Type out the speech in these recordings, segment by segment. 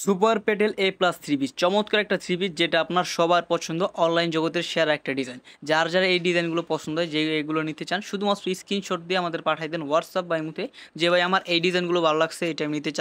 Super Patel এ plus three piece চমৎকার একটা three piece, যেটা আপনার সবার পছন্দ। অনলাইন জগতের সেরা একটা ডিজাইন। যার যারা এই ডিজাইনগুলো পছন্দ হয়, যে এগুলো নিতে চান, শুধুমাত্র স্ক্রিনশট দিয়ে আমাদের পাঠাই দেন হোয়াটসঅ্যাপ বা ইমোতে, যে ভাই আমার এই ডিজাইনগুলো ভালো লাগছে, এটা আমি নিতে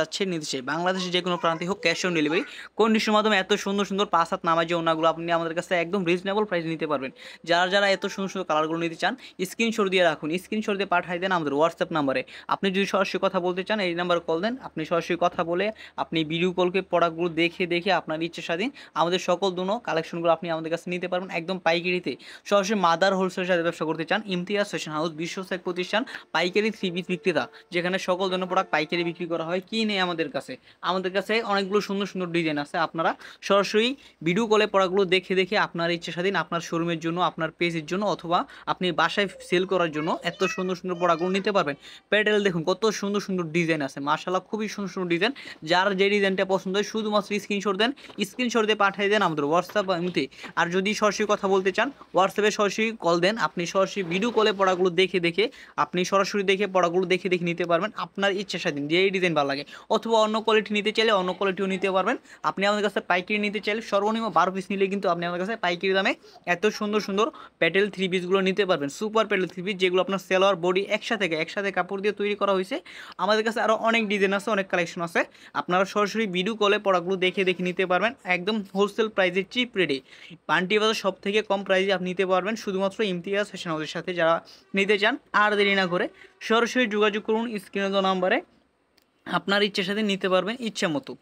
চাই। বাংলাদেশের যে কোনো প্রান্তে হোক, ক্যাশ অন ডেলিভারি কন্ডিশনের মাধ্যমে এত সুন্দর সুন্দর 5 হাত নামাজ যে ওনাগুলো আপনি আমাদের কাছে একদম রিজনেবল প্রাইসে নিতে পারবেন। যারা যারা এত সুন্দর সুন্দর কালারগুলো নিতে চান, স্ক্রিনশট দিয়ে রাখুন, স্ক্রিনশট দিয়ে পাঠাই দেন আমাদের হোয়াটসঅ্যাপ নাম্বারে। আপনি যদি সরাসরি কথা বলতে চান, এই নাম্বারে কল দেন, আপনি সরাসরি কথা বলে আপনি ভিডিও কলকে প্রোডাক্টগুলো দেখে দেখে আপনার ইচ্ছে স্বাধীন আমাদের সকল দুনো কালেকশনগুলো আপনি আমাদের কাছে নিতে পারবেন একদম পাইকারিতে। সরাসরি মাদার হোলসেলের সাথে ব্যবসা করতে চান, ইমতিয়াজ ফ্যাশন হাউস বিশ্বস্ত এক প্রতিষ্ঠান, পাইকারি থ্রি পিস বিক্রেতা, যেখানে সকল ধরনের প্রোডাক্ট পাইকারি বিক্রি করা হয়। কি নেই আমাদের কাছে অনেকগুলো সুন্দর সুন্দর ডিজাইন আছে। আপনারা সরাসরি ভিডিও কলে প্রোডাক্টগুলো দেখে দেখে আপনার ইচ্ছে স্বাধীন আপনার শোরুমের জন্য, আপনার পেজের জন্য, অথবা আপনি বাসায় সেল করার জন্য এত সুন্দর সুন্দর প্রোডাক্টগুলো নিতে পারবেন। প্যাটেল দেখুন কত সুন্দর সুন্দর ডিজাইন আছে, মাশাআল্লাহ খুবই সুন্দর সুন্দর ডিজাইন। যার যে ডিজাইনটা পছন্দ হয় শুধুমাত্র স্ক্রিনশট দেন, স্ক্রিনশট দিয়ে পাঠিয়ে দেন আমাদের হোয়াটসঅ্যাপ বা ইমোতে। আর যদি সরাসরি কথা বলতে চান, হোয়াটসঅ্যাপে সরাসরি কল দেন, আপনি সরাসরি ভিডিও কলে পড়াগুলো দেখে দেখে আপনি সরাসরি দেখে পড়াগুলো দেখে দেখে নিতে পারবেন আপনার ইচ্ছা স্বাধীন, যে এই ডিজাইন ভালো লাগে। অথবা অন্য কোয়ালিটি নিতে চাইলে অন্য কোয়ালিটিও নিতে পারবেন। আপনি আমাদের কাছে পাইকারি নিতে চাইলে সর্বনিম্ন 12 পিস নিলে কিন্তু আপনি আমাদের কাছে পাইকারি দামে এত সুন্দর সুন্দর প্যাটেল থ্রি পিসগুলো নিতে পারবেন। সুপার প্যাটেল থ্রি পিস, যেগুলো আপনার সেলোয়ার বডি একসাথে কাপড় দিয়ে তৈরি করা হয়েছে। আমাদের কাছে আরও অনেক ডিজাইন আছে, অনেক কালেকশন আছে। আপনারা সরাসরি ভিডিও কলে প্রোডাক্টগুলো দেখে দেখে নিতে পারবেন একদম হোলসেল প্রাইসে, চিপ রেটে। পান্টি বাজার সব থেকে কম প্রাইসে আপনি নিতে পারবেন শুধুমাত্র ইমতিয়াজ ফ্যাশন হাউসের সাথে। যারা নিতে চান আর দেরি না করে সরাসরি যোগাযোগ করুন স্ক্রিনে দেওয়া নাম্বারে, আপনার ইচ্ছার সাথে নিতে পারবেন ইচ্ছা মতো।